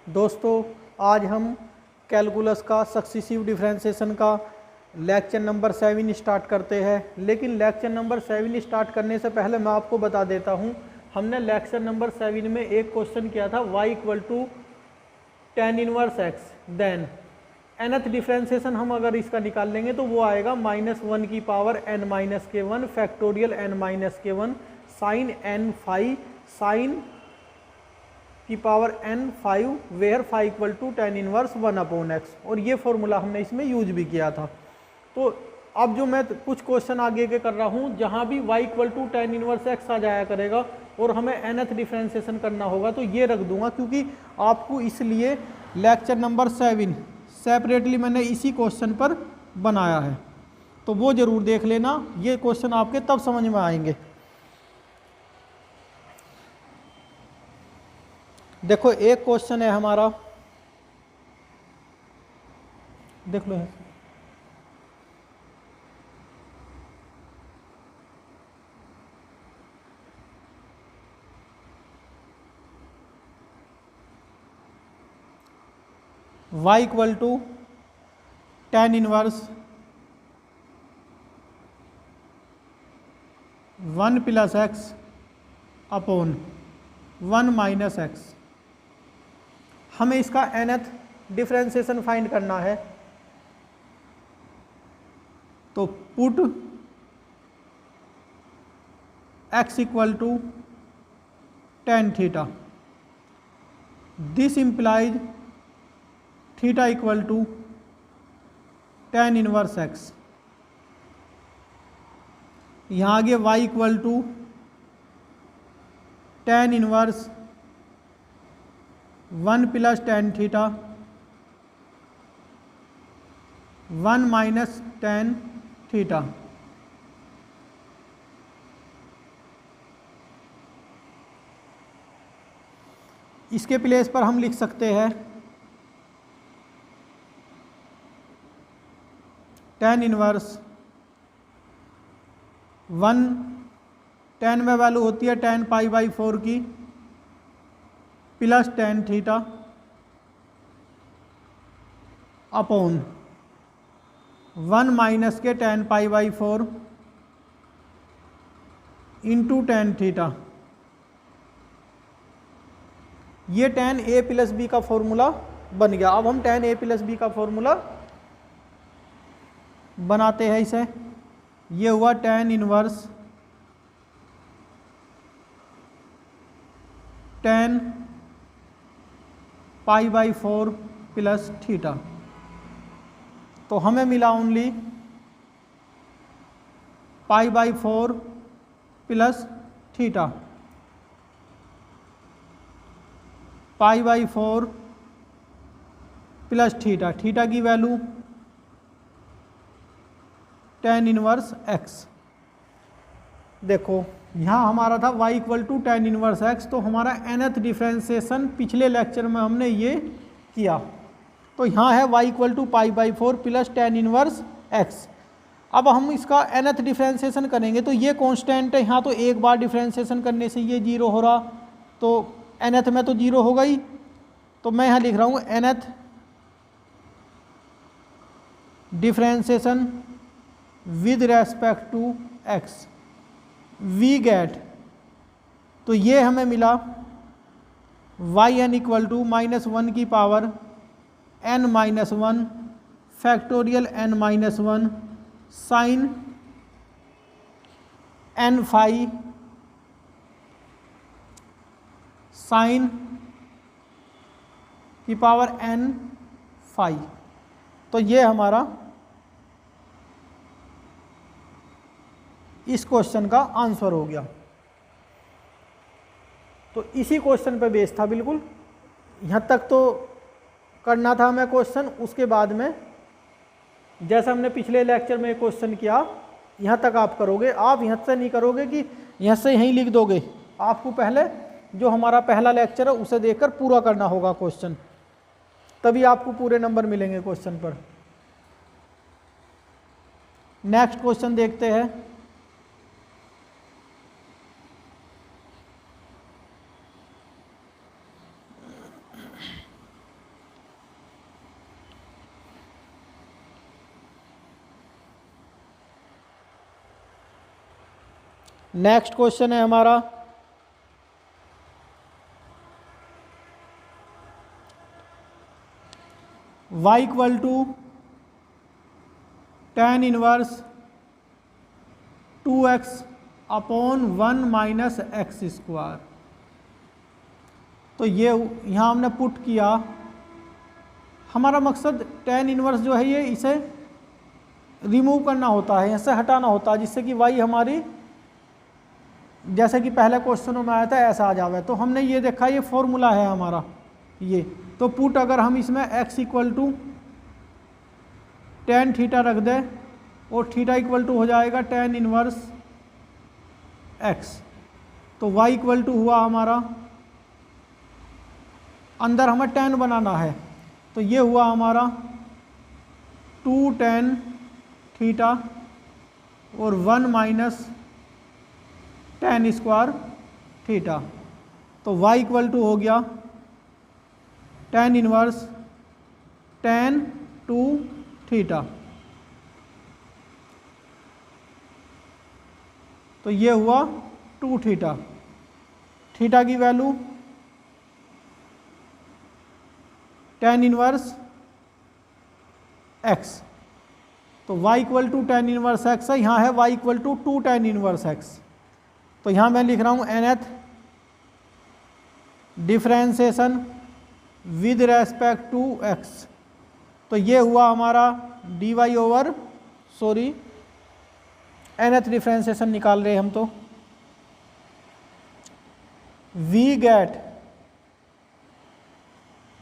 दोस्तों, आज हम कैलकुलस का सक्सेसिव डिफरेंशिएशन का लेक्चर नंबर 7 स्टार्ट करते हैं। लेकिन लेक्चर नंबर 7 स्टार्ट करने से पहले मैं आपको बता देता हूं, हमने लेक्चर नंबर 7 में एक क्वेश्चन किया था y equal to tan inverse x, then nth differentiation हम अगर इसका निकाल लेंगे तो वो आएगा -1 की पावर n माइनस के 1 फैक्टोरियल n माइनस के 1 साइन n फाई साइन की power n5 where phi equal to tan inverse 1/x, और ये फॉर्मूला हमने इसमें यूज भी किया था। तो अब जो मैं कुछ क्वेश्चन आगे के कर रहा हूँ जहाँ भी y equal to tan inverse x आ जाया करेगा और हमें nth डिफरेंशिएशन करना होगा तो ये रख दूंगा, क्योंकि आपको इसलिए लेक्चर नंबर 7 सेपरेटली मैंने इसी क्वेश्चन पर बनाया है, तो वो ज़रूर देख लेना। ये क्वेश्चन आपके तब समझ में आएंगे। देखो, एक क्वेश्चन है हमारा, देख लो है। y equal to tan inverse 1 plus x upon 1 minus x. हमें इसका nth डिफरेंशिएशन फाइंड करना है, तो put x equal to tan theta, this implies theta equal to tan inverse x। यहाँ आगे y equal to tan inverse 1 plus tan theta 1 minus tan theta. इसके place पर हम लिख सकते हैं tan इनवर्स 1, tan में वैल्यू होती है tan π/4 की, plus tan theta upon 1 minus के tan π/4 इंटू tan थीटा। ये tan a प्लस बी का फॉर्मूला बन गया। अब हम tan a प्लस बी का फॉर्मूला बनाते हैं इसे। ये हुआ tan inverse tan π/4 plus theta. तो हमें मिला only π/4 plus theta, π/4 plus theta. Theta की वैल्यू tan इनवर्स x। देखो, यहाँ हमारा था y equal to tan inverse x, तो हमारा nth डिफरेंशिएशन पिछले लेक्चर में हमने ये किया। तो यहाँ है y equal to π/4 plus tan inverse x। अब हम इसका nth डिफरेंशिएशन करेंगे तो ये कांस्टेंट है, यहाँ तो एक बार डिफरेंशिएशन करने से ये 0 हो रहा, तो nth में तो 0 होगा ही। तो मैं यहाँ लिख रहा हूँ nth differentiation with respect to x we get. तो ये हमें मिला yn इक्वल टू -1 की power n minus 1 factorial n minus 1 sine n phi sine की पावर n फाई। तो ये हमारा इस क्वेश्चन का आंसर हो गया। तो इसी क्वेश्चन पे बेस था बिल्कुल। यहाँ तक तो करना था हमें क्वेश्चन, उसके बाद में जैसा हमने पिछले लेक्चर में क्वेश्चन किया यहाँ तक आप करोगे। आप यहाँ से नहीं करोगे कि यहाँ से यहीं लिख दोगे, आपको पहले जो हमारा पहला लेक्चर है उसे देखकर पूरा करना होगा क्वेश्चन, तभी आपको पूरे नंबर मिलेंगे क्वेश्चन पर। नेक्स्ट क्वेश्चन देखते हैं। नेक्स्ट क्वेश्चन है हमारा y equal to tan inverse 2x upon 1 minus x square. तो ये यहाँ हमने पुट किया, हमारा मकसद tan इनवर्स जो है ये इसे रिमूव करना होता है, इससे हटाना होता है, जिससे कि y हमारी जैसे कि पहले क्वेश्चनों में आया था ऐसा आ जावे। तो हमने ये देखा ये फॉर्मूला है हमारा ये, तो पुट अगर हम इसमें x equal to tan theta रख दें और थीटा इक्वल टू हो जाएगा tan इनवर्स x, तो y इक्वल टू हुआ हमारा, अंदर हमें tan बनाना है, तो ये हुआ हमारा 2 tan थीटा और 1 माइनस tan स्क्वायर थीटा। तो y इक्वल टू हो गया tan इनवर्स tan 2 थीटा। तो ये हुआ 2 थीटा, थीटा की वैल्यू tan इनवर्स x, तो y equal to tan inverse x है, यहाँ है y equal to 2 tan inverse x। तो यहाँ मैं लिख रहा हूँ nth differentiation with respect to x। तो ये हुआ हमारा dy ओवर nth डिफ्रेंसिएशन निकाल रहे हम, तो we get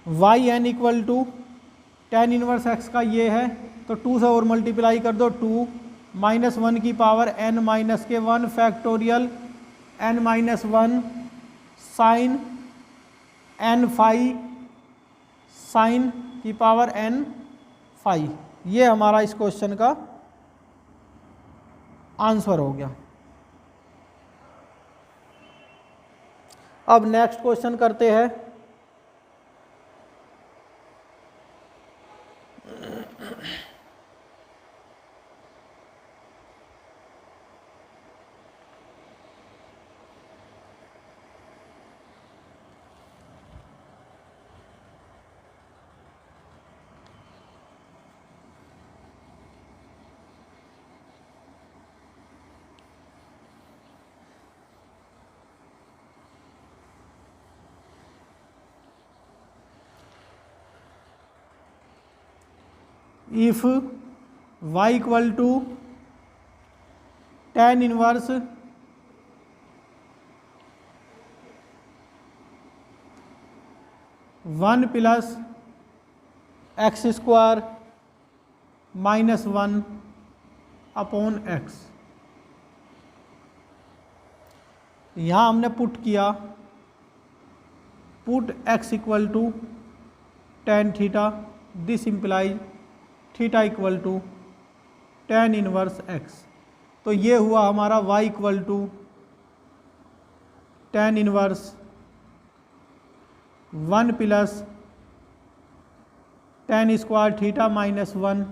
yn equal to tan inverse x का ये है, तो 2 से और मल्टीप्लाई कर दो, 2 माइनस 1 की पावर n माइनस के 1 factorial n minus 1 sine n phi sine की पावर n फाई। ये हमारा इस क्वेश्चन का आंसर हो गया। अब नेक्स्ट क्वेश्चन करते हैं। If y equal to tan inverse 1 plus x square minus 1 upon x, यहाँ हमने पुट किया, put x equal to tan theta, this implies theta equal to tan inverse x। तो ये हुआ हमारा y equal to tan inverse 1 plus tan square theta minus 1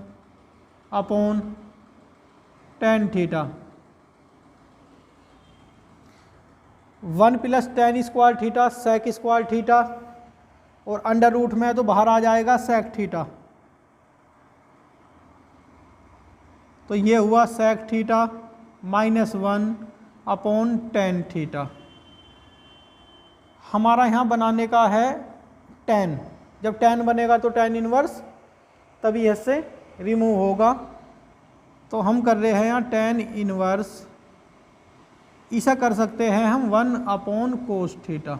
upon tan theta. 1 plus tan square theta sec square theta, और under root में तो बाहर आ जाएगा sec theta, तो ये हुआ sec theta minus 1 upon tan theta. हमारा यहाँ बनाने का है tan, जब tan बनेगा तो tan इनवर्स तभी इससे रिमूव होगा, तो हम कर रहे हैं यहाँ tan इनवर्स, ऐसा कर सकते हैं हम 1 अपॉन कोस थीटा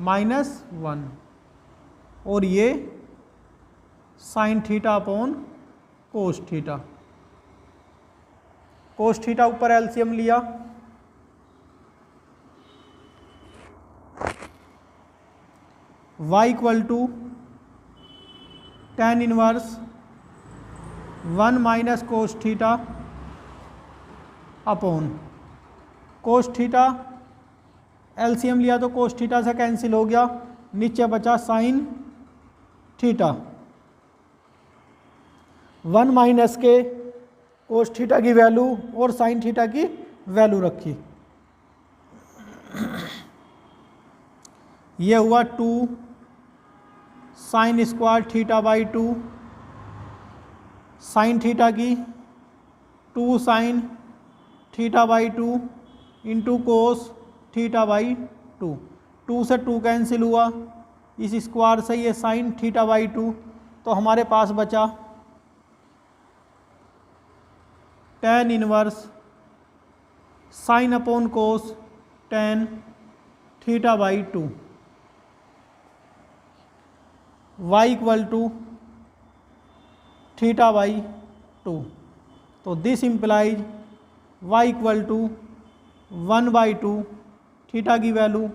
माइनस 1, और ये sine theta upon cos theta. Cos theta ऊपर एलसीएम लिया, y equal to tan inverse 1 minus cos theta upon cos theta, LCM लिया तो कोस थीटा से कैंसिल हो गया, नीचे बचा साइन थीटा, 1 माइनस के कोस थीटा की वैल्यू और साइन थीटा की वैल्यू रखी। ये हुआ 2 sine square theta by 2, sine theta की 2 sine theta by 2 into cos theta by 2, 2 से 2 कैंसिल हुआ, इस स्क्वायर से ये साइन थीटा बाई 2, तो हमारे पास बचा tan inverse sine upon cos tan theta by 2, y equal to theta by 2। तो this implies y equal to 1/2 theta की वैल्यू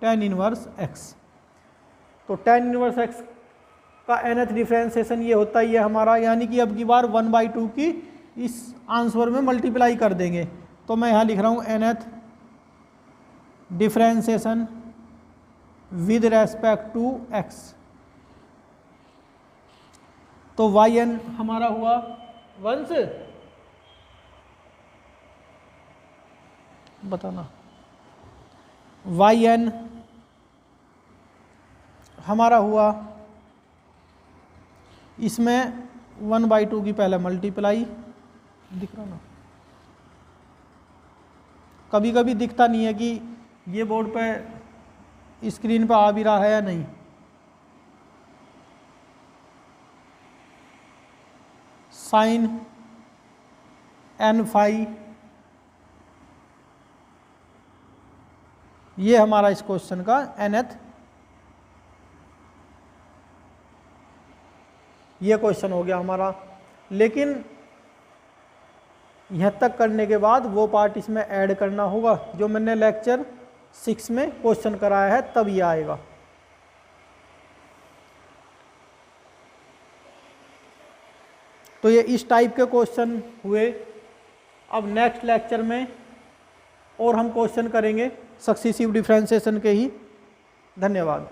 tan इनवर्स x। तो tan इनवर्स x का nth डिफ्रेंसिएशन ये होता ही है हमारा, यानी कि अब की बार 1/2 की इस आंसर में मल्टीप्लाई कर देंगे। तो मैं यहाँ लिख रहा हूँ nth differentiation with respect to x। तो yn हमारा हुआ 1 से बताना, yn हमारा हुआ इसमें 1/2 की पहले मल्टीप्लाई, दिख रहा ना, कभी कभी दिखता नहीं है कि ये बोर्ड पे स्क्रीन पे आ भी रहा है या नहीं। साइन n फाई, ये हमारा इस क्वेश्चन का nth ये क्वेश्चन हो गया हमारा। लेकिन यहाँ तक करने के बाद वो पार्ट इसमें ऐड करना होगा जो मैंने लेक्चर 6 में क्वेश्चन कराया है, तब ये आएगा। तो ये इस टाइप के क्वेश्चन हुए। अब नेक्स्ट लेक्चर में और हम क्वेश्चन करेंगे सक्सीसिव डिफरेंशिएशन के ही। धन्यवाद।